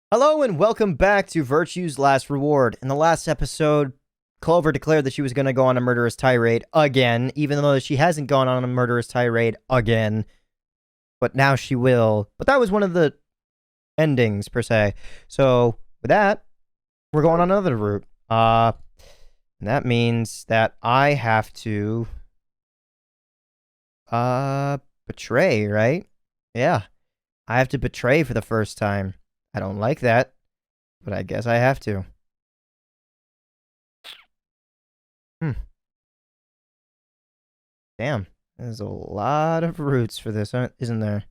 Hello and welcome back to Virtue's Last Reward. In the last episode, Clover declared that she was going to go on a murderous tirade again, even though she hasn't gone on a murderous tirade again. But now she will. But that was one of the endings, per se. So, with that, we're going on another route. And that means that I have to... betray, right? Yeah. I have to betray for the first time. I don't like that, but I guess I have to. Damn, there's a lot of routes for this, isn't there?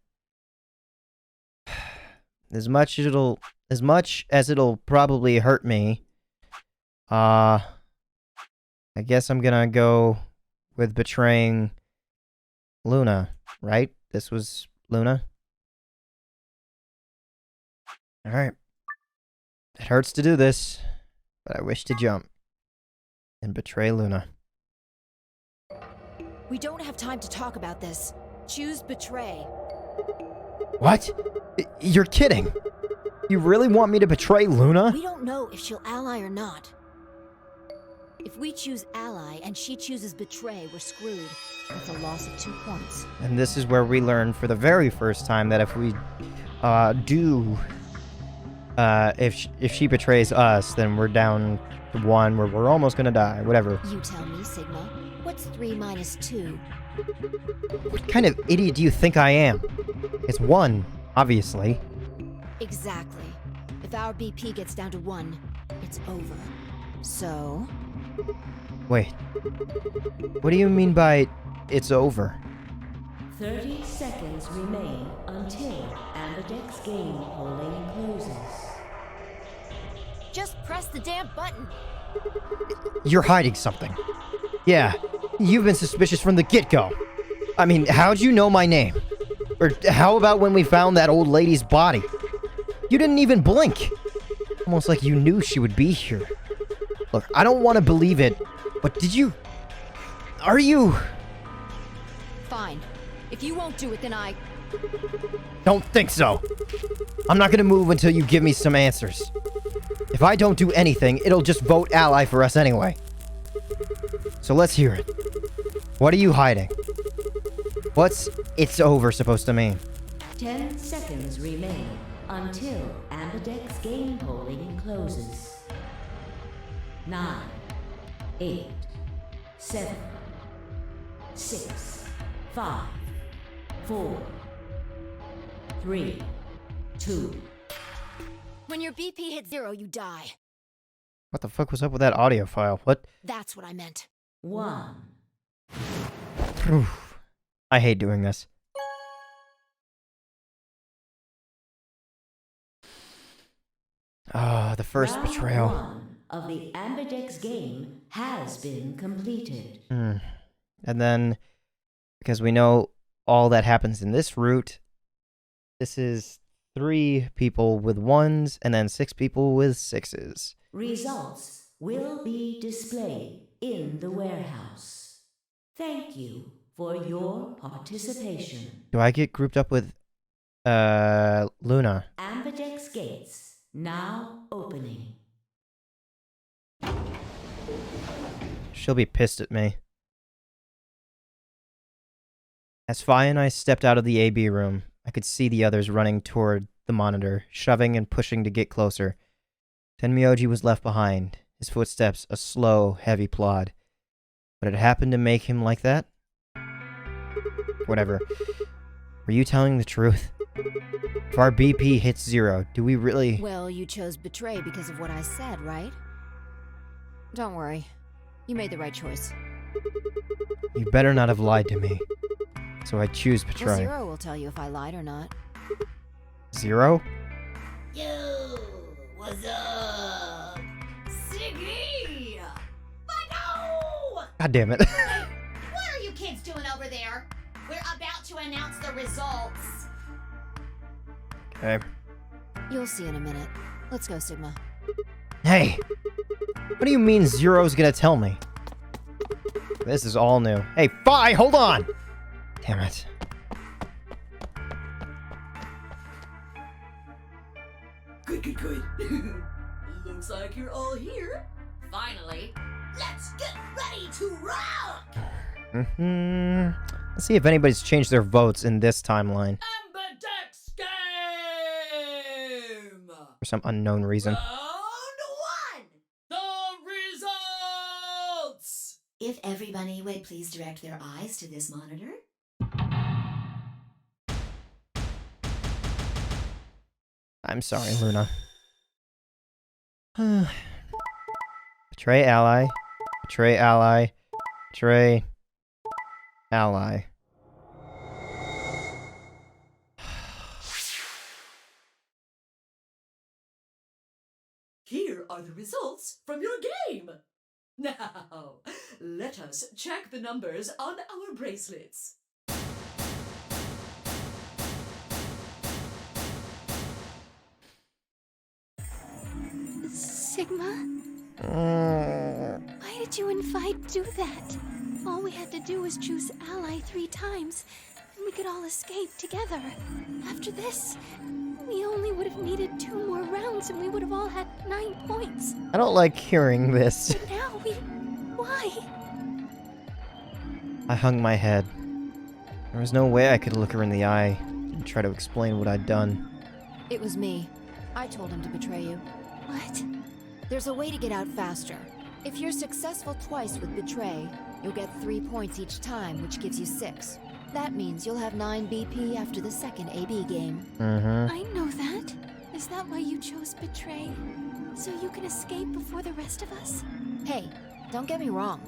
As much as it'll probably hurt me, I guess I'm gonna go with betraying Luna, right? This was Luna. Alright. It hurts to do this, but I wish to jump and betray Luna. We don't have time to talk about this. Choose betray. What? You're kidding. You really want me to betray Luna? We don't know if she'll ally or not. If we choose ally and she chooses betray, we're screwed. That's a loss of 2 points. And this is where we learn for the very first time that if we if she betrays us, then we're down to 1 where we're almost gonna die. Whatever. You tell me, Sigma. What's 3 minus 2? What kind of idiot do you think I am? It's 1, obviously. Exactly. If our BP gets down to 1, it's over. So... Wait. What do you mean by it's over? 30 seconds remain until Ambidex game polling closes. just press the damn button. You're hiding something. Yeah, you've been suspicious from the get-go. I mean, how'd you know my name? Or how about when we found that old lady's body? You didn't even blink. Almost like you knew she would be here. Look, I don't want to believe it, but did you... Are you... Fine. If you won't do it, then I... Don't think so. I'm not gonna move until you give me some answers. If I don't do anything, it'll just vote ally for us anyway. So let's hear it. What are you hiding? What's "it's over" supposed to mean? 10 seconds remain until Ambidex game polling closes. 9, 8, 7, 6, 5, 4, 3, 2. When your BP hits 0, you die. What the fuck was up with that audio file? What? That's what I meant. 1. I hate doing this. Ah, the first Round betrayal. 1 of the Ambidex game has been completed. And then, because we know all that happens in this route, this is 3 people with 1s, and then 6 people with 6s. Results will be displayed in the warehouse. Thank you for your participation. Do I get grouped up with, Luna? Ambidex gates now opening. She'll be pissed at me. As Fi and I stepped out of the AB room, I could see the others running toward the monitor, shoving and pushing to get closer. Tenmyoji was left behind, his footsteps a slow, heavy plod. What had happened to make him like that? Whatever. Were you telling the truth? If our BP hits 0, do we really... Well, you chose betray because of what I said, right? Don't worry. You made the right choice. You better not have lied to me. So I choose Well, betray. 0 will tell you if I lied or not. 0? Yo, what's up? Siggy! God damn it. What are you kids doing over there? We're about to announce the results. Okay. You'll see in a minute. Let's go, Sigma. Hey! What do you mean 0's gonna tell me? This is all new. Hey, Fi, hold on! Damn it. Good. Looks like you're all here. Finally. Let's get ready to rock! Let's see if anybody's changed their votes in this timeline Ambidex game! for some unknown reason. Round 1! The results! If everybody would please direct their eyes to this monitor. I'm sorry, Luna. Betray ally. Betray ally. Betray ally. Here are the results from your game. Now, let us check the numbers on our bracelets. Sigma? Why did you and Fight do that? All we had to do was choose ally 3 times, and we could all escape together. After this, we only would have needed 2 more rounds and we would have all had 9 points. I don't like hearing this. But now why? I hung my head. There was no way I could look her in the eye and try to explain what I'd done. It was me. I told him to betray you. What? There's a way to get out faster. If you're successful twice with Betray, you'll get 3 points each time, which gives you 6. That means you'll have 9 BP after the second AB game. I know that. Is that why you chose Betray? So you can escape before the rest of us? Hey, don't get me wrong.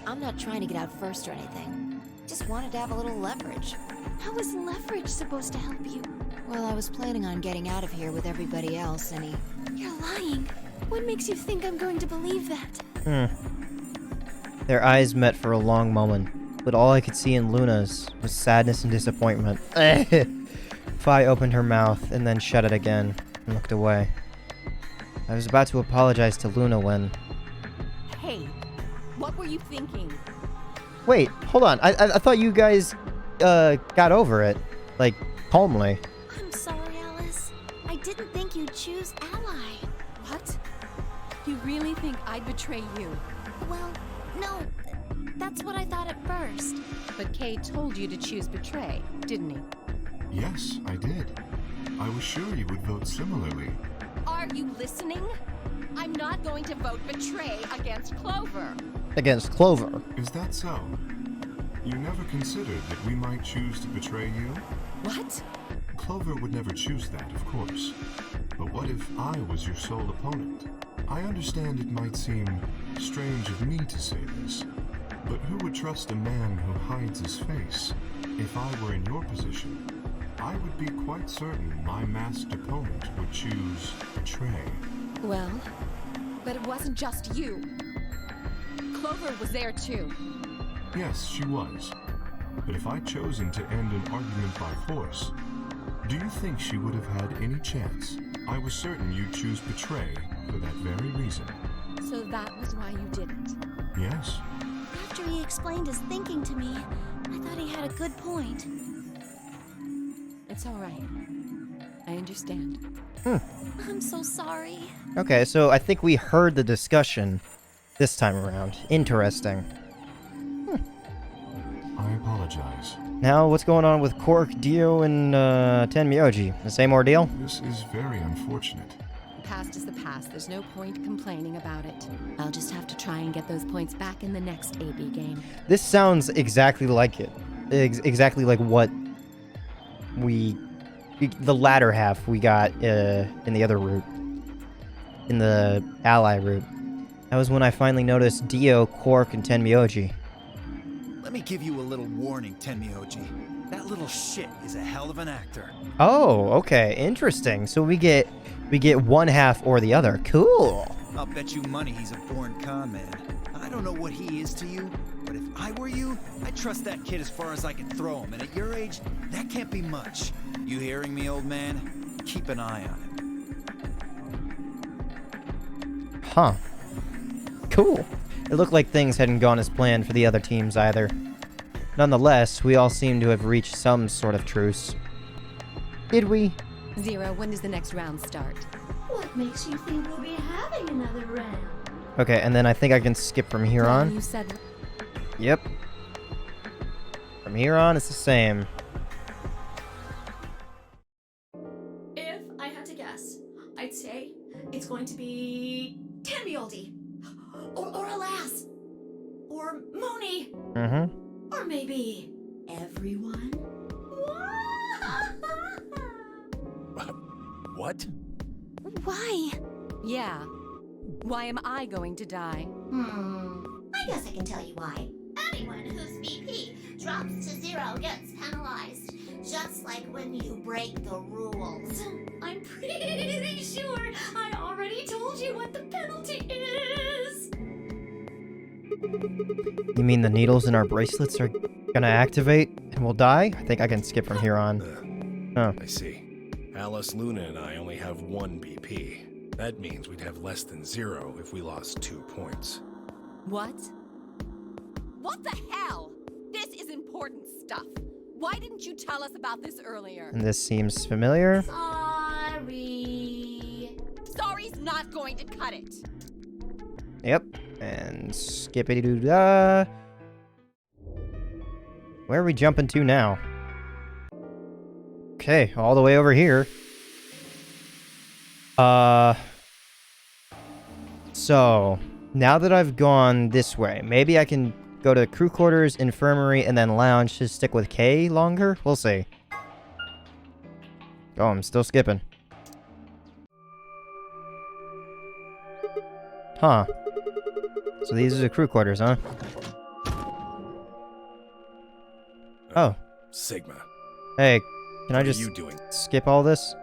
I'm not trying to get out first or anything. Just wanted to have a little leverage. How is leverage supposed to help you? Well, I was planning on getting out of here with everybody else, and he... You're lying. What makes you think I'm going to believe that? Their eyes met for a long moment, but all I could see in Luna's was sadness and disappointment. Fi opened her mouth and then shut it again and looked away. I was about to apologize to Luna when... Hey, what were you thinking? Wait, hold on. I thought you guys got over it, like, calmly. I'm sorry, Alice. I didn't think you'd choose ally. What? You really think I'd betray you? Well, no. That's what I thought at first. But Kay told you to choose betray, didn't he? Yes, I did. I was sure you would vote similarly. Are you listening? I'm not going to vote betray against Clover. Against Clover. Is that so? You never considered that we might choose to betray you? What? Clover would never choose that, of course. But what if I was your sole opponent? I understand it might seem strange of me to say this, but who would trust a man who hides his face? If I were in your position, I would be quite certain my masked opponent would choose betray. Well, but it wasn't just you. Clover was there too. Yes, she was. But if I'd chosen to end an argument by force, do you think she would have had any chance? I was certain you'd choose betray for that very reason. So that was why you did it. Yes. After he explained his thinking to me, I thought he had a good point. It's all right. I understand. I'm so sorry. Okay, so I think we heard the discussion this time around. Interesting. I apologize. Now, what's going on with Cork, Dio, and Tenmyoji? The same ordeal? This is very unfortunate. The past is the past. There's no point complaining about it. I'll just have to try and get those points back in the next AB game. This sounds exactly like it. Exactly like what the latter half we got in the other route. In the ally route. That was when I finally noticed Dio, Quark, and Tenmyoji. Let me give you a little warning, Tenmyoji. That little shit is a hell of an actor. Oh, okay, interesting. So we get one half or the other. Cool. I'll bet you money he's a born con man. I don't know what he is to you, but if I were you, I'd trust that kid as far as I can throw him, and at your age, that can't be much. You hearing me, old man? Keep an eye on him. Huh. Cool. It looked like things hadn't gone as planned for the other teams either. Nonetheless, we all seem to have reached some sort of truce. Did we? Zero, when does the next round start? What What makes you think we'll be having another round? Okay, and then I think I can skip from here on. You said Yep. From here on, it's the same. If I had to guess, I'd say it's going to be Tenmioldi. Or Alas. Or Mooney. Mm-hmm. Or maybe everyone. What? Why? Yeah. Why am I going to die? I guess I can tell you why. Anyone whose BP drops to 0 gets penalized. Just like when you break the rules. I'm pretty sure I already told you what the penalty is. You mean the needles in our bracelets are gonna activate and we'll die? I think I can skip from here on. Oh. I see. Alice, Luna, and I only have 1 BP. That means we'd have less than 0 if we lost 2 points. What? What the hell? This is important stuff. Why didn't you tell us about this earlier? And this seems familiar. Sorry. Sorry's not going to cut it. Yep. And skippity-doo-dah. Where are we jumping to now? Okay, all the way over here. So, now that I've gone this way, maybe I can go to crew quarters, infirmary, and then lounge to stick with K longer? We'll see. Oh, I'm still skipping. Huh. So these are the crew quarters, huh? Oh. Sigma. Hey, can I What just are you doing? skip all this?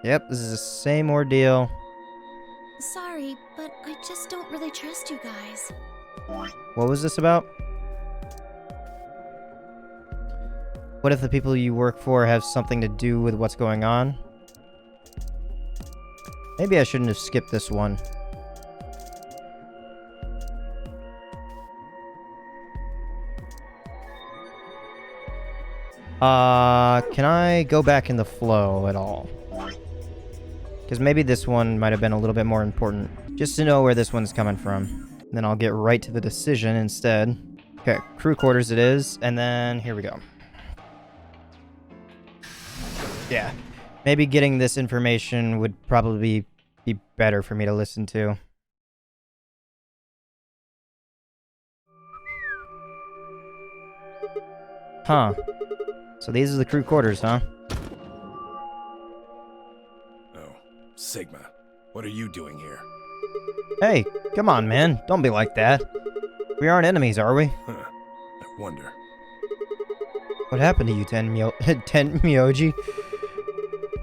Yep, this is the same ordeal. Sorry, but I just don't really trust you guys. What was this about? What if the people you work for have something to do with what's going on? Maybe I shouldn't have skipped this one. Can I go back in the flow at all? Because maybe this one might have been a little bit more important. Just to know where this one's coming from. And then I'll get right to the decision instead. Okay, crew quarters it is, and then here we go. Yeah, maybe getting this information would probably be better for me to listen to. Huh. So these are the crew quarters, huh? Oh, Sigma. What are you doing here? Hey, come on, man. Don't be like that. We aren't enemies, are we? Huh. I wonder. What happened to you, Tenmyoji?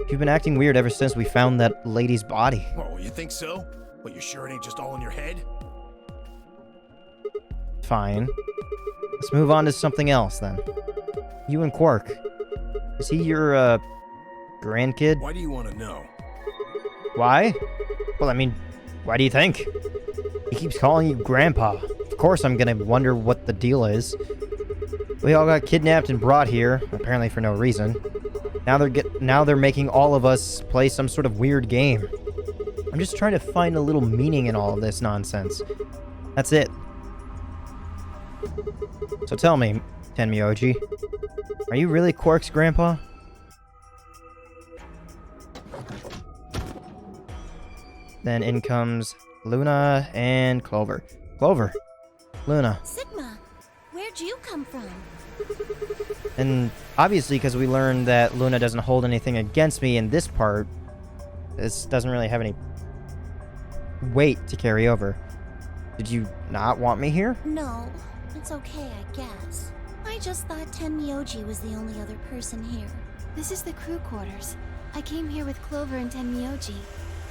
You've been acting weird ever since we found that lady's body. Oh, you think so? Well, you sure it ain't just all in your head? Fine. Let's move on to something else, then. You and Quark. Is he your, grandkid? Why do you want to know? Why? Well, I mean, why do you think? He keeps calling you Grandpa. Of course I'm gonna wonder what the deal is. We all got kidnapped and brought here, apparently for no reason. Now they're making all of us play some sort of weird game. I'm just trying to find a little meaning in all of this nonsense. That's it. So tell me, Tenmyoji, are you really Quark's grandpa? Then in comes Luna and Clover. Clover. Luna. Sigma, where'd you come from? And obviously, because we learned that Luna doesn't hold anything against me in this part, this doesn't really have any weight to carry over. Did you not want me here? No, it's okay, I guess. I just thought Tenmyoji was the only other person here. This is the crew quarters. I came here with Clover and Tenmyoji.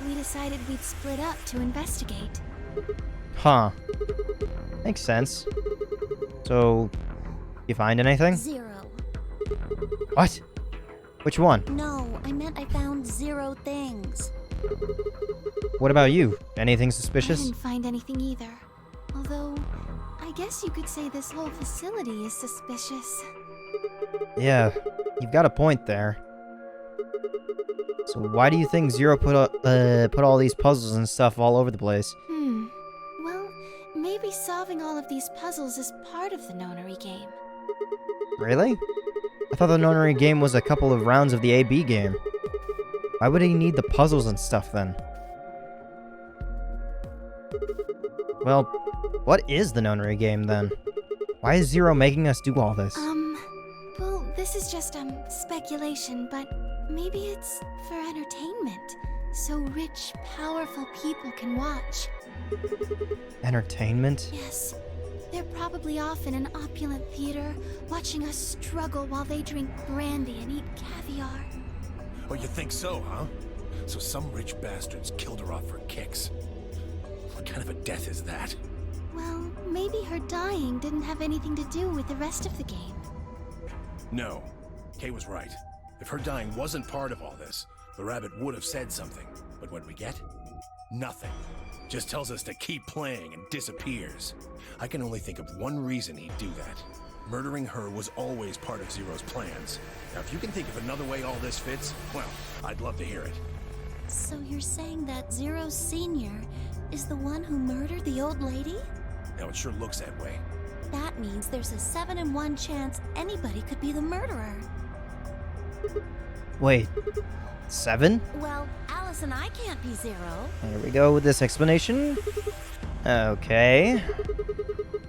We decided we'd split up to investigate. Huh. Makes sense. So, you find anything? 0. What? Which one? No, I meant I found 0 things. What about you? Anything I suspicious? didn't find anything either. Although, I guess you could say this whole facility is suspicious. Yeah, you've got a point there. So why do you think Zero put all these puzzles and stuff all over the place? Well, maybe solving all of these puzzles is part of the nonary game. Really? I thought the nonary game was a couple of rounds of the AB game. Why would he need the puzzles and stuff then? Well, what is the nonary game then? Why is Zero making us do all this? Well, this is just, speculation, but maybe it's for entertainment. So rich, powerful people can watch. Entertainment? Yes. They're probably off in an opulent theater, watching us struggle while they drink brandy and eat caviar. Oh, you think so, huh? So some rich bastards killed her off for kicks. What kind of a death is that? Well, maybe her dying didn't have anything to do with the rest of the game. No. Kay was right. If her dying wasn't part of all this, the rabbit would have said something. But what we get? Nothing. Just tells us to keep playing and disappears. I can only think of one reason he'd do that. Murdering her was always part of Zero's plans. Now, if you can think of another way all this fits, well, I'd love to hear it. So you're saying that Zero Sr. is the one who murdered the old lady? Now, it sure looks that way. That means there's a 7 in 1 chance anybody could be the murderer. Wait, 7? Well, Alice and I can't be Zero. Here we go with this explanation. Okay.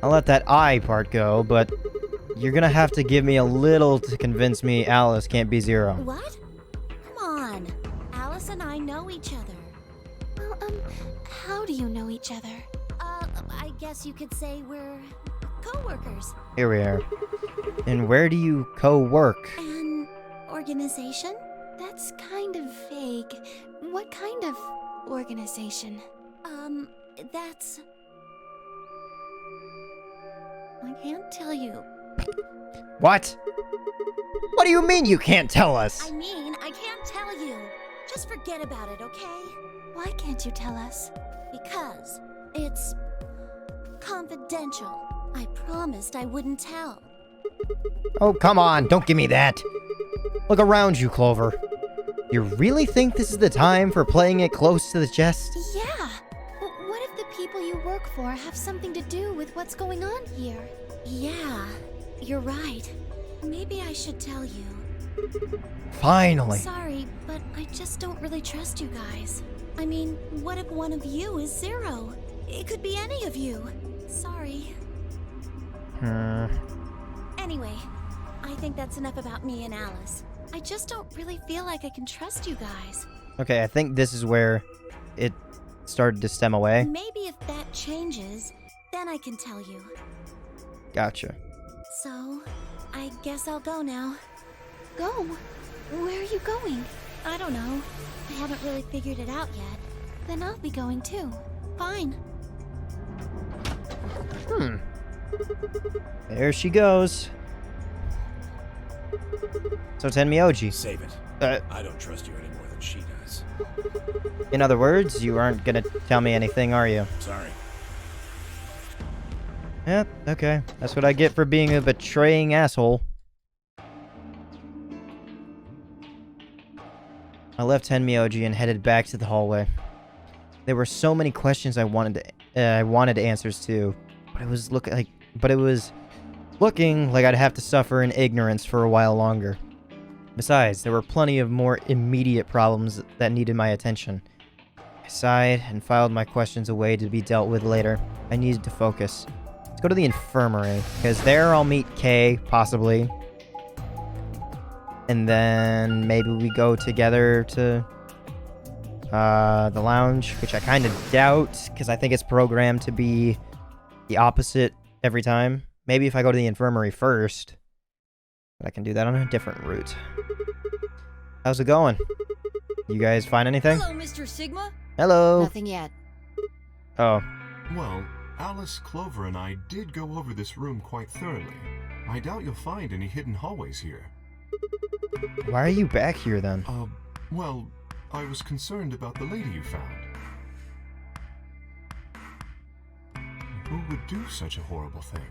I'll let that I part go, but you're gonna have to give me a little to convince me Alice can't be Zero. What? Come on. Alice and I know each other. Well, how do you know each other? I guess you could say we're co-workers. Here we are. And where do you co-work? An organization? That's kind of vague. What kind of organization? That's... I can't tell you. What? What do you mean you can't tell us? I mean, I can't tell you. Just forget about it, okay? Why can't you tell us? Because it's confidential. I promised I wouldn't tell. Oh, come on, don't give me that. Look around you, Clover. You really think this is the time for playing it close to the chest? Yeah. But what if the people you work for have something to do with what's going on here? Yeah, you're right. Maybe I should tell you. Finally. Sorry, but I just don't really trust you guys. I mean, what if one of you is Zero? It could be any of you. Sorry. Anyway, I think that's enough about me and Alice. I just don't really feel like I can trust you guys. Okay, I think this is where it started to stem away. Maybe if that changes, then I can tell you. Gotcha. So, I guess I'll go now. Go? Where are you going? I don't know. I haven't really figured it out yet. Then I'll be going too. Fine. There she goes. So Tenmyoji. Save it. I don't trust you any more than she does. In other words, you aren't gonna tell me anything, are you? Sorry. Yep, okay. That's what I get for being a betraying asshole. I left Tenmyoji and headed back to the hallway. There were so many questions I wanted answers to, but it was looking like I'd have to suffer in ignorance for a while longer. Besides, there were plenty of more immediate problems that needed my attention. I sighed and filed my questions away to be dealt with later. I needed to focus. Let's go to the infirmary, because there I'll meet Kay, possibly. And then maybe we go together to the lounge, which I kind of doubt, because I think it's programmed to be the opposite every time. Maybe if I go to the infirmary first, but I can do that on a different route. How's it going? You guys find anything? Hello, Mr. Sigma. Hello. Nothing yet. Oh. Well, Alice, Clover, and I did go over this room quite thoroughly. I doubt you'll find any hidden hallways here. Why are you back here then? Well, I was concerned about the lady you found. Who would do such a horrible thing?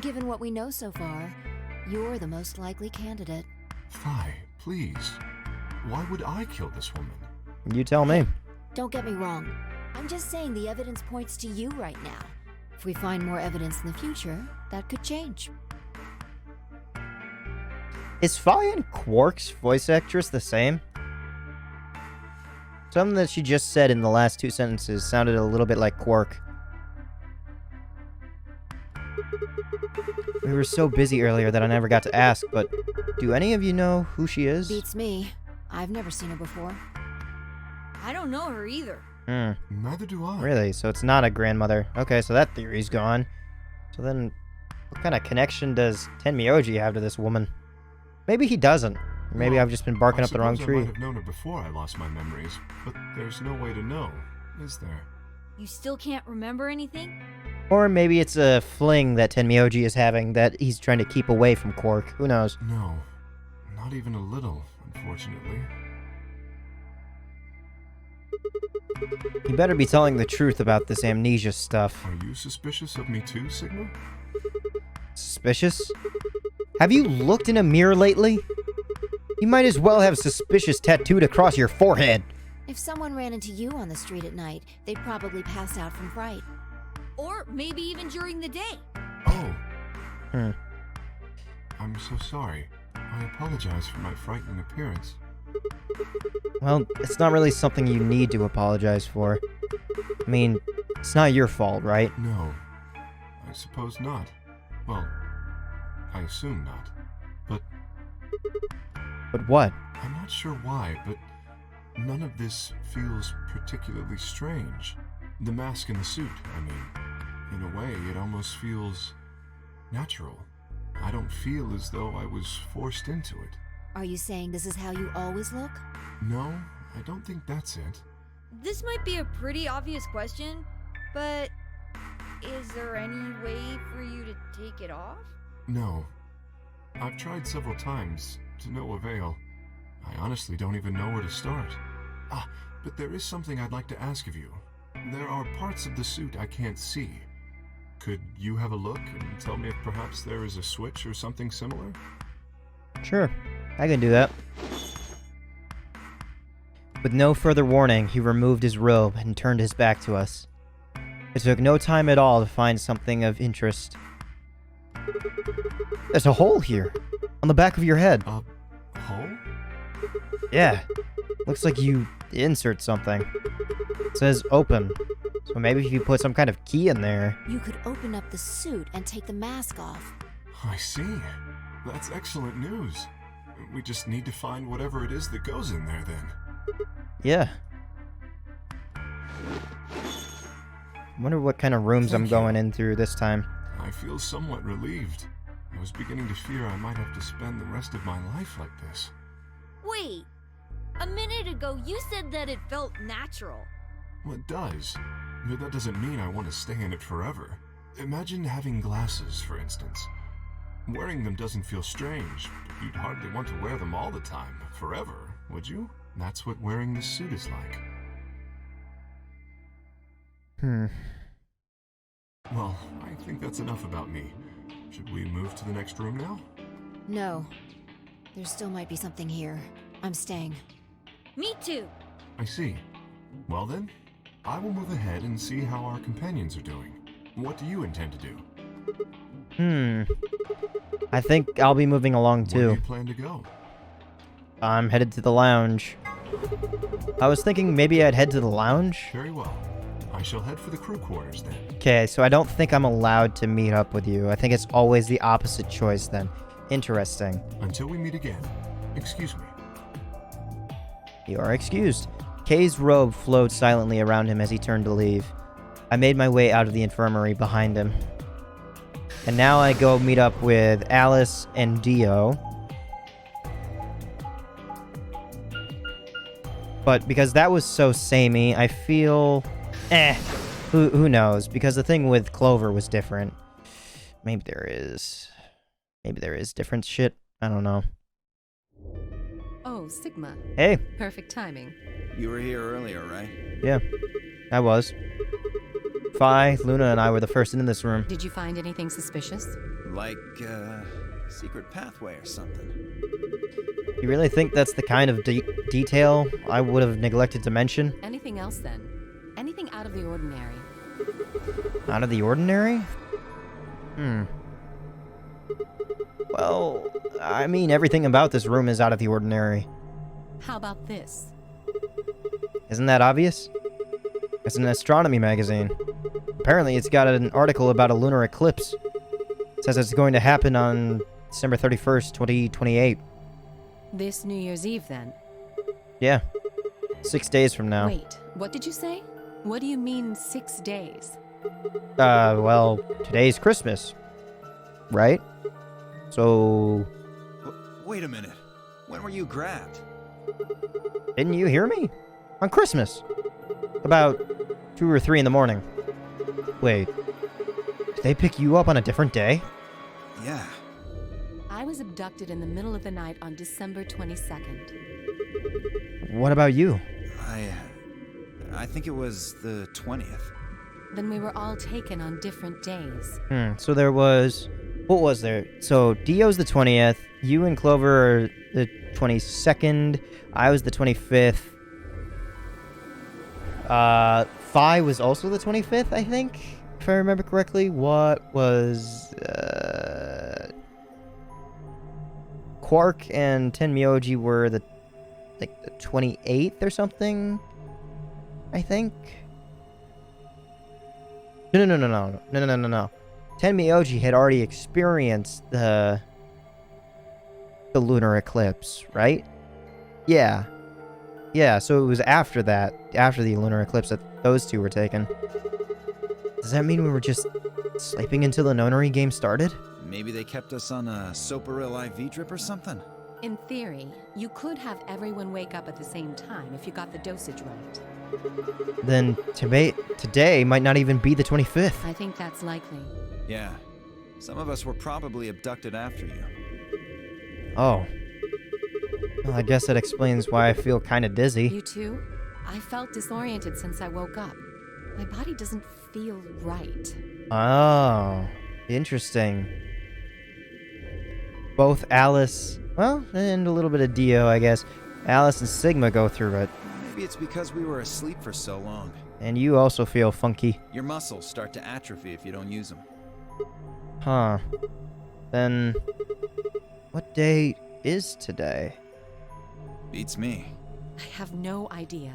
Given what we know so far, you're the most likely candidate. Fly, please. Why would I kill this woman? You tell me. Don't get me wrong. I'm just saying the evidence points to you right now. If we find more evidence in the future, that could change. Is Fi and Quark's voice actress the same? Something that she just said in the last 2 sentences sounded a little bit like Quark. We were so busy earlier that I never got to ask, but do any of you know who she is? Beats me. I've never seen her before. I don't know her either. Neither do I. Really? So it's not a grandmother. Okay, so that theory's gone. So then, what kind of connection does Tenmyoji have to this woman? Maybe he doesn't. Or maybe I've just been barking up the wrong I tree. might have known her before I lost my memories, but there's no way to know, is there? You still can't remember anything? Or maybe it's a fling that Tenmyoji is having that he's trying to keep away from Quark. Who knows? No, not even a little, unfortunately. You better be telling the truth about this amnesia stuff. Are you suspicious of me too, Sigma? Suspicious? Have you looked in a mirror lately? You might as well have suspicious tattooed across your forehead. If someone ran into you on the street at night, they'd probably pass out from fright. Or maybe even during the day. Oh. I'm so sorry. I apologize for my frightening appearance. Well, it's not really something you need to apologize for. I mean, it's not your fault, right? No. I suppose not. Well, I assume not. But what? I'm not sure why, but none of this feels particularly strange. The mask and the suit, I mean. In a way, it almost feels natural. I don't feel as though I was forced into it. Are you saying this is how you always look? No, I don't think that's it. This might be a pretty obvious question, but is there any way for you to take it off? No. I've tried several times, to no avail. I honestly don't even know where to start. But there is something I'd like to ask of you. There are parts of the suit I can't see. Could you have a look and tell me if perhaps there is a switch or something similar? Sure, I can do that. With no further warning, he removed his robe and turned his back to us. It took no time at all to find something of interest. There's a hole here, on the back of your head. A hole? Yeah, looks like you insert something. It says open, so maybe if you put some kind of key in there. You could open up the suit and take the mask off. I see. That's excellent news. We just need to find whatever it is that goes in there then. Yeah. Wonder what kind of rooms I'm going in through this time. I feel somewhat relieved. I was beginning to fear I might have to spend the rest of my life like this. Wait, a minute ago you said that it felt natural. Well, it does, but that doesn't mean I want to stay in it forever. Imagine having glasses, for instance. Wearing them doesn't feel strange, but you'd hardly want to wear them all the time, forever, would you? That's what wearing this suit is like. Well, I think that's enough about me. Should we move to the next room now? No. There still might be something here. I'm staying. Me too. I see. Well then, I will move ahead and see how our companions are doing. What do you intend to do? I think I'll be moving along too. Where do you plan to go? I'm headed to the lounge. I was thinking maybe I'd head to the lounge. Very well. I shall head for the crew quarters then. Okay, so I don't think I'm allowed to meet up with you. I think it's always the opposite choice then. Interesting. Until we meet again. Excuse me. You are excused. Kay's robe flowed silently around him as he turned to leave. I made my way out of the infirmary behind him. And now I go meet up with Alice and Dio. But because that was so samey, I feel... Who knows? Because the thing with Clover was different. Maybe there is different shit. I don't know. Oh, Sigma. Hey. Perfect timing. You were here earlier, right? Yeah, I was. Fi, Luna, and I were the first in this room. Did you find anything suspicious? Like, Secret pathway or something. You really think that's the kind of detail I would have neglected to mention? Anything else then? Anything out of the ordinary? Out of the ordinary? Well, I mean, everything about this room is out of the ordinary. How about this? Isn't that obvious? It's an astronomy magazine. Apparently, it's got an article about a lunar eclipse. It says it's going to happen on December 31st, 2028. This New Year's Eve, then? Yeah. 6 days from now. Wait, what did you say? What do you mean 6 days? Well, today's Christmas. Right? So... Wait a minute. When were you grabbed? Didn't you hear me? On Christmas. About 2 or 3 in the morning. Wait. Did they pick you up on a different day? Yeah. I was abducted in the middle of the night on December 22nd. What about you? I think it was the 20th. Then we were all taken on different days. So there was... What was there? So, Dio's the 20th, you and Clover are the 22nd, I was the 25th. Phi was also the 25th, I think, if I remember correctly. What was... Quark and Tenmyoji were the 28th or something, I think? No. Tenmyoji had already experienced the lunar eclipse, right? Yeah. Yeah, so it was after that, after the lunar eclipse, that those two were taken. Does that mean we were just sleeping until the nonary game started? Maybe they kept us on a Soparil IV drip or something? In theory, you could have everyone wake up at the same time if you got the dosage right. Then today might not even be the 25th. I think that's likely. Yeah. Some of us were probably abducted after you. Oh. Well, I guess that explains why I feel kind of dizzy. You too? I felt disoriented since I woke up. My body doesn't feel right. Oh. Interesting. Both Alice, well, and a little bit of Dio, I guess. Alice and Sigma go through it. Maybe it's because we were asleep for so long. And you also feel funky. Your muscles start to atrophy if you don't use them. Huh. Then, what day is today? Beats me. I have no idea.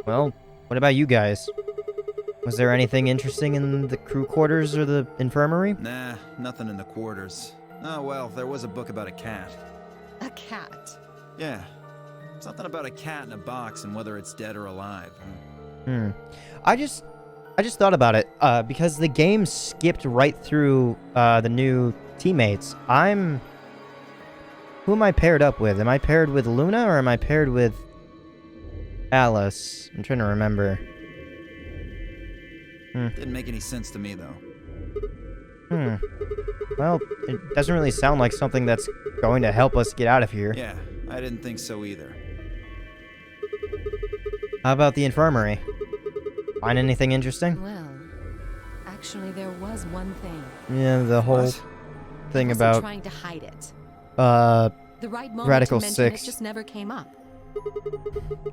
Well, what about you guys? Was there anything interesting in the crew quarters or the infirmary? Nah, nothing in the quarters. Oh well, there was a book about a cat. A cat? Yeah. Something about a cat in a box and whether it's dead or alive. I just thought about it, because the game skipped right through the new teammates. Who am I paired up with? Am I paired with Luna or am I paired with Alice? I'm trying to remember. Didn't make any sense to me, though. Well, it doesn't really sound like something that's going to help us get out of here. Yeah, I didn't think so either. How about the infirmary? Find anything interesting? Well, actually there was one thing. Yeah, the whole thing about trying to hide it. The right moment Radical to mention 6. It just never came up.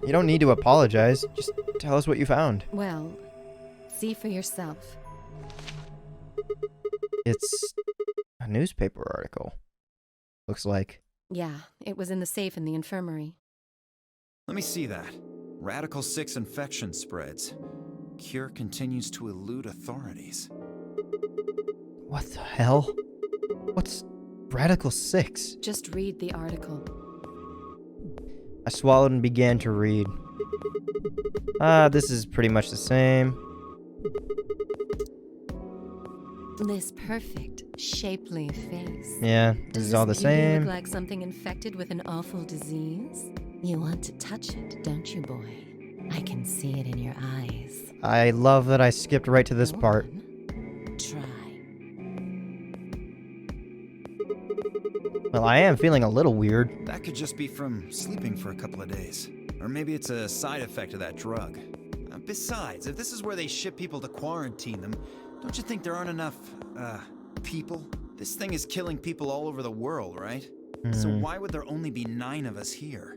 You don't need to apologize. Just tell us what you found. Well, see for yourself. It's a newspaper article. Looks like. Yeah, it was in the safe in the infirmary. Let me see that. Radical 6 infection spreads. Cure continues to elude authorities. What the hell? What's Radical 6? Just read the article. I swallowed and began to read. This is pretty much the same. This perfect, shapely face. Yeah, this is all the Does this beauty same. look like something infected with an awful disease? You want to touch it, don't you, boy? I can see it in your eyes. I love that I skipped right to this Go part. on, try. Well, I am feeling a little weird. That could just be from sleeping for a couple of days. Or maybe it's a side effect of that drug. Besides, if this is where they ship people to quarantine them, don't you think there aren't enough, people? This thing is killing people all over the world, right? So why would there only be 9 of us here?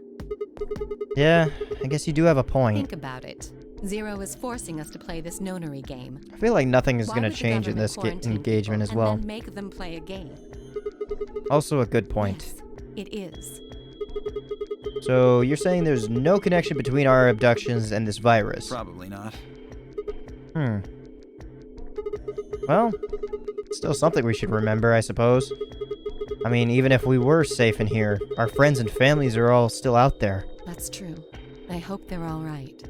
Yeah, I guess you do have a point. Think about it. Zero is forcing us to play this nonary game. I feel like nothing is Why going to would the change in government this quarantine engagement as people well. And then make them play a game. Also a good point. Yes, it is. So you're saying there's no connection between our abductions and this virus? Probably not. Well, still something we should remember, I suppose. I mean, even if we were safe in here, our friends and families are all still out there. That's true. I hope they're all right.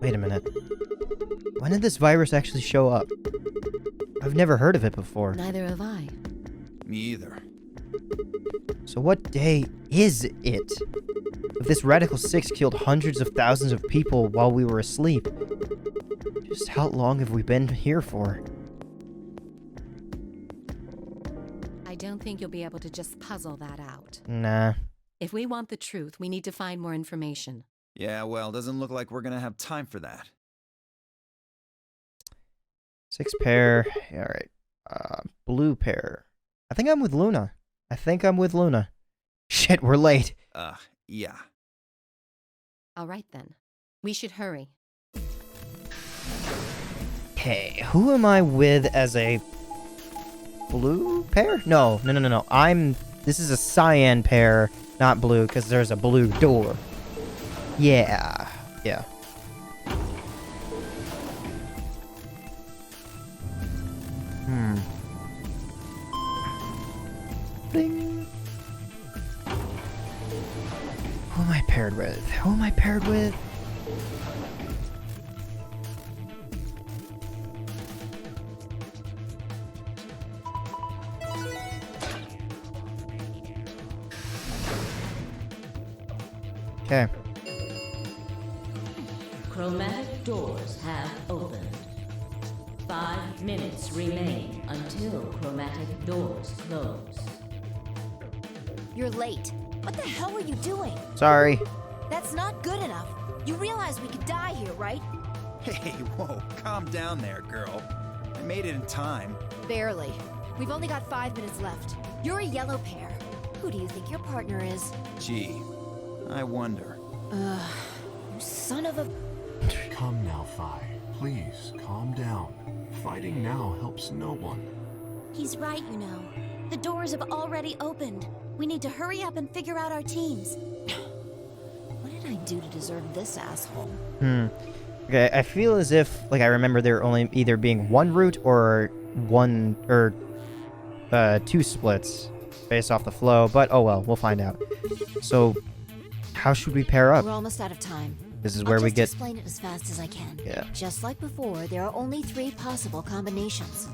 Wait a minute. When did this virus actually show up? I've never heard of it before. Neither have I. Me either. So what day is it? If this Radical 6 killed hundreds of thousands of people while we were asleep, just how long have we been here for? I don't think you'll be able to just puzzle that out. Nah. If we want the truth, we need to find more information. Yeah, well, doesn't look like we're gonna have time for that. 6 pair. Alright. Blue pair. I think I'm with Luna. Shit, we're late. Yeah. All right then. We should hurry. Okay, who am I with as a blue pair? No. This is a cyan pair, not blue, because there's a blue door. Yeah. Bing. Who am I paired with? Okay. Chromatic doors have opened. 5 minutes remain until chromatic doors close. You're late. What the hell were you doing? Sorry. That's not good enough. You realize we could die here, right? Hey, whoa, calm down there, girl. I made it in time. Barely. We've only got 5 minutes left. You're a yellow pair. Who do you think your partner is? Gee, I wonder. You son of a... Come now, Phi. Please, calm down. Fighting now helps no one. He's right, you know. The doors have already opened. We need to hurry up and figure out our teams. What did I do to deserve this asshole? Okay, I feel as if, like, I remember there only either being one route or two splits based off the flow, but oh well, we'll find out. So, how should we pair up? We're almost out of time. This is where we get... explain it as fast as I can. Yeah. Just like before, there are only 3 possible combinations.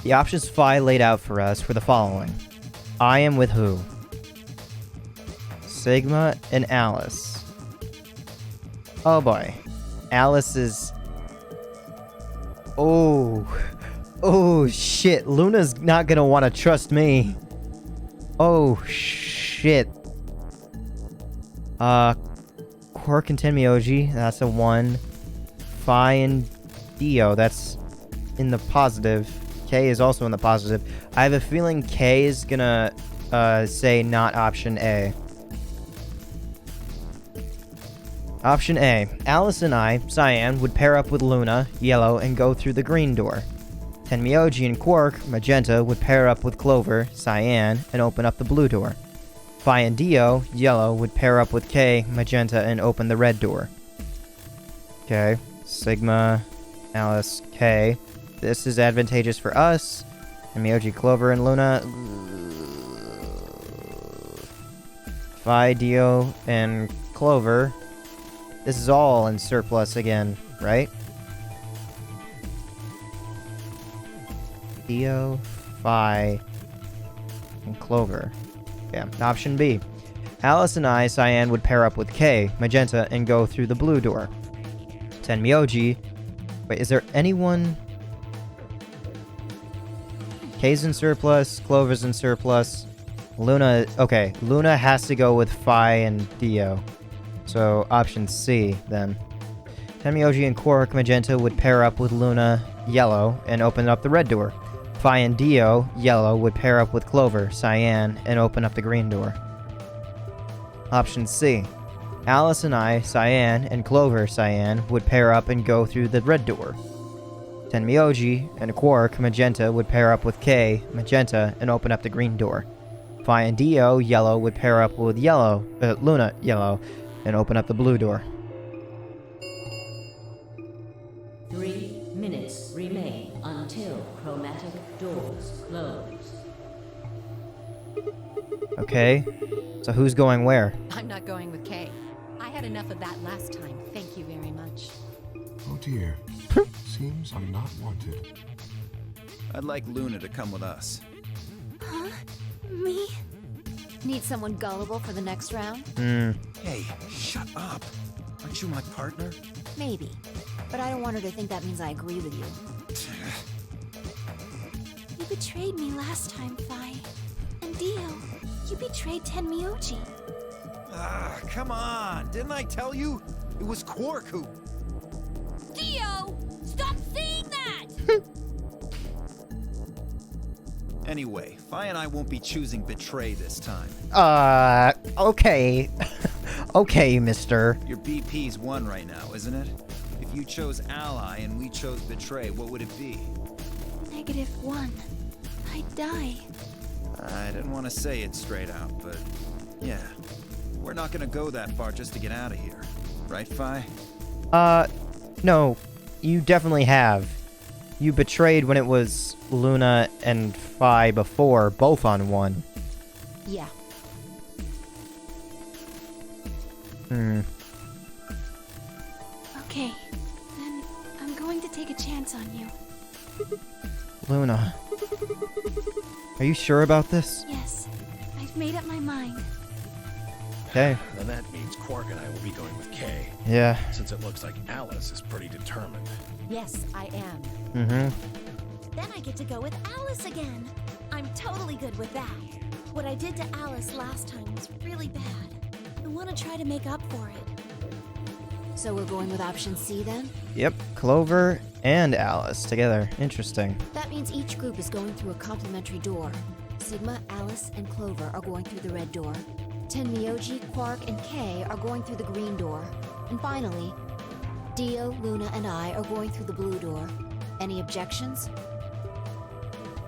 The options Phi laid out for us were the following. I am with who? Sigma and Alice. Oh boy. Alice is... Oh shit. Luna's not gonna want to trust me. Oh shit. Quark and Tenmyoji, that's a 1. Phi and Dio, that's in the positive. K is also in the positive. I have a feeling K is gonna say not option A. Option A. Alice and I, Cyan, would pair up with Luna, Yellow, and go through the green door. Tenmyoji and Quark, Magenta, would pair up with Clover, Cyan, and open up the blue door. Phi and Dio, Yellow, would pair up with K, Magenta, and open the red door. Okay. Sigma, Alice, K. This is advantageous for us. Tenmyoji, Clover, and Luna. Phi, Dio, and Clover. This is all in surplus again, right? Dio, Phi, and Clover. Yeah, option B. Alice and I, Cyan, would pair up with K, Magenta, and go through the blue door. Tenmyoji... Wait, is there anyone... K's in surplus, Clover's in surplus. Luna... Okay, Luna has to go with Phi and Dio. So, option C, then. Tenmyoji and Quark Magenta would pair up with Luna, Yellow, and open up the red door. Phi and Dio, Yellow, would pair up with Clover, Cyan, and open up the green door. Option C. Alice and I, Cyan, and Clover, Cyan, would pair up and go through the red door. Tenmyoji and Quark Magenta would pair up with Kay, Magenta, and open up the green door. Phi and Dio, Yellow, would pair up with Luna, Yellow, and open up the blue door. 3 minutes remain until chromatic doors close. Okay, so who's going where? I'm not going with Kay. I had enough of that last time. Thank you very much. Oh dear. Seems I'm not wanted. I'd like Luna to come with us. Huh? Me? Need someone gullible for the next round? Hey, shut up. Aren't you my partner? Maybe. But I don't want her to think that means I agree with you. You betrayed me last time, Phi. And Dio, you betrayed Tenmyoji. Ah, come on. Didn't I tell you? It was Quark who... Dio! Stop saying that! Anyway, Phi and I won't be choosing Betray this time. Okay. Okay, mister. Your BP's 1 right now, isn't it? If you chose Ally and we chose Betray, what would it be? -1. I'd die. I didn't want to say it straight out, but yeah. We're not gonna go that far just to get out of here. Right, Phi? No. You definitely have. You betrayed when it was Luna and Phi before, both on 1. Yeah. Okay, then I'm going to take a chance on you. Luna. Are you sure about this? Yes, I've made up my mind. Okay. Then that means Quark and I will be going with Kay. Yeah. Since it looks like Alice is pretty determined. Yes, I am. Then I get to go with Alice again. I'm totally good with that. What I did to Alice last time was really bad. I want to try to make up for it. So we're going with option C then? Yep. Clover and Alice together. Interesting. That means each group is going through a complementary door. Sigma, Alice, and Clover are going through the red door. Tenmyoji, Quark, and Kay are going through the green door. And finally, Dio, Luna, and I are going through the blue door. Any objections?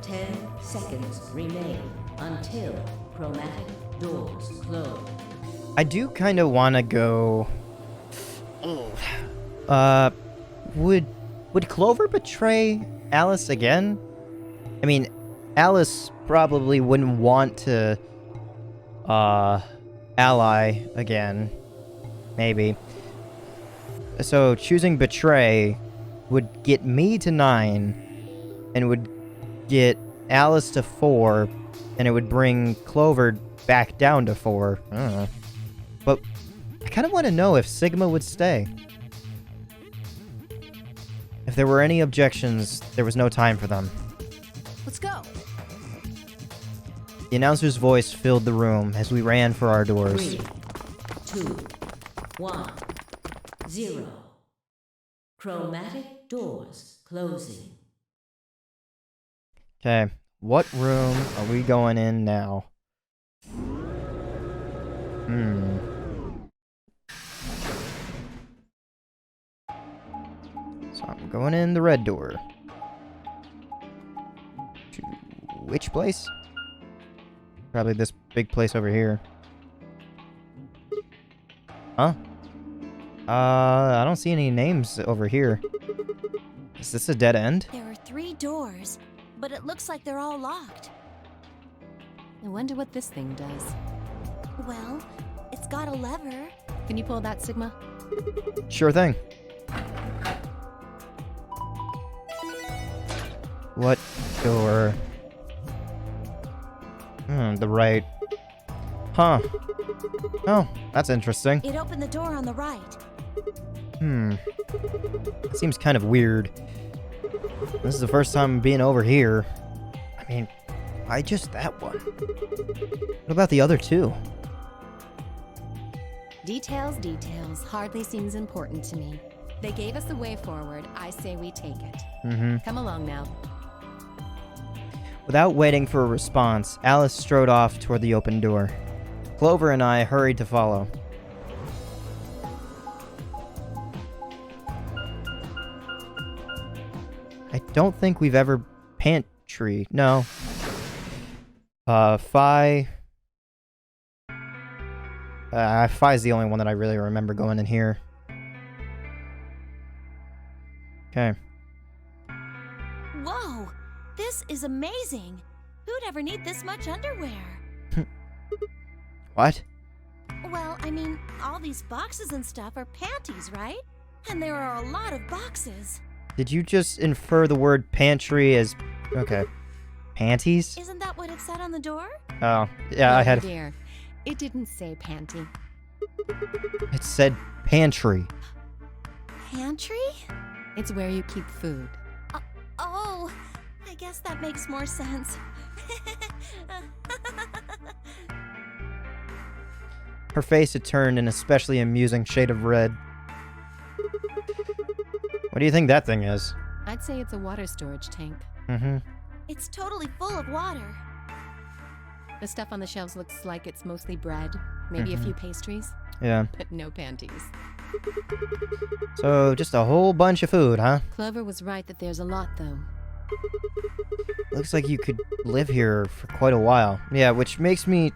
10 seconds remain until chromatic doors close. I do kind of want to go... Would Clover betray Alice again? I mean, Alice probably wouldn't want to, ally again. Maybe. So, choosing betray would get me to 9, and would get Alice to 4, and it would bring Clover back down to 4. I don't know. But I kind of want to know if Sigma would stay. If there were any objections, there was no time for them. Let's go. The announcer's voice filled the room as we ran for our doors. 3, 2, 1, 0. Chromatic doors closing. Okay, what room are we going in now? So I'm going in the red door. To which place? Probably this big place over here. Huh? I don't see any names over here. Is this a dead end? There are 3 doors, but it looks like they're all locked. I wonder what this thing does. Well, it's got a lever. Can you pull that, Sigma? Sure thing. What door? The right. Huh. Oh, that's interesting. It opened the door on the right. That seems kind of weird. This is the first time being over here. I mean, why just that one? What about the other 2? Details, details, hardly seems important to me. They gave us the way forward. I say we take it. Come along now. Without waiting for a response, Alice strode off toward the open door. Clover and I hurried to follow. I don't think we've ever pantry. No. Phi's the only one that I really remember going in here. Okay. Whoa! This is amazing! Who'd ever need this much underwear? What? Well, I mean, all these boxes and stuff are panties, right? And there are a lot of boxes. Did you just infer the word pantry as... Okay. Panties? Isn't that what it said on the door? Oh, yeah, I had... Dear, it didn't say panty. It said pantry. Pantry? It's where you keep food. Oh, I guess that makes more sense. Her face had turned an especially amusing shade of red. What do you think that thing is? I'd say it's a water storage tank. It's totally full of water. The stuff on the shelves looks like it's mostly bread, maybe a few pastries. Yeah. But no panties. So, just a whole bunch of food, huh? Clover was right that there's a lot, though. Looks like you could live here for quite a while. Yeah, which makes me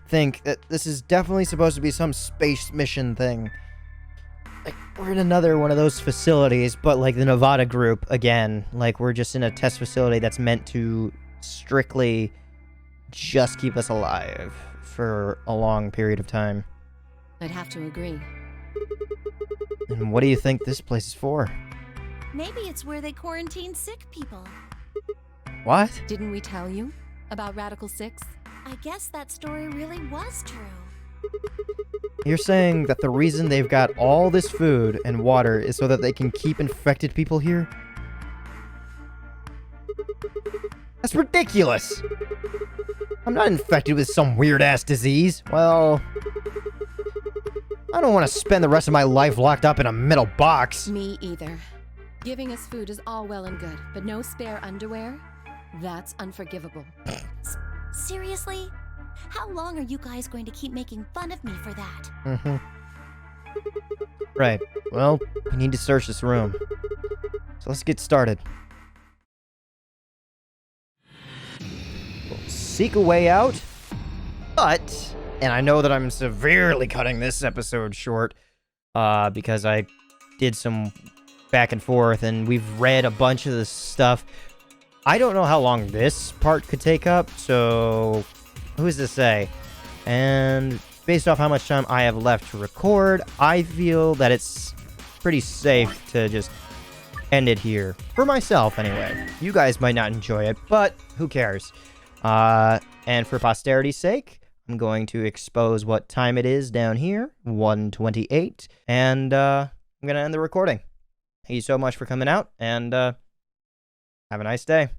think that this is definitely supposed to be some space mission thing. Like, we're in another one of those facilities, but like the Nevada group, again. Like, we're just in a test facility that's meant to strictly just keep us alive for a long period of time. I'd have to agree. And what do you think this place is for? Maybe it's where they quarantine sick people. What? Didn't we tell you about Radical 6? I guess that story really was true. You're saying that the reason they've got all this food and water is so that they can keep infected people here? That's ridiculous! I'm not infected with some weird-ass disease. Well, I don't want to spend the rest of my life locked up in a metal box. Me either. Giving us food is all well and good, but no spare underwear? That's unforgivable. Seriously? How long are you guys going to keep making fun of me for that? Right. Well, we need to search this room. So let's get started. We'll seek a way out, but, and I know that I'm severely cutting this episode short, because I did some back and forth, and we've read a bunch of this stuff. I don't know how long this part could take up, so who's to say? And based off how much time I have left to record, I feel that it's pretty safe to just end it here. For myself, anyway. You guys might not enjoy it, but who cares? And for posterity's sake, I'm going to expose what time it is down here, 1:28, and I'm going to end the recording. Thank you so much for coming out, and have a nice day.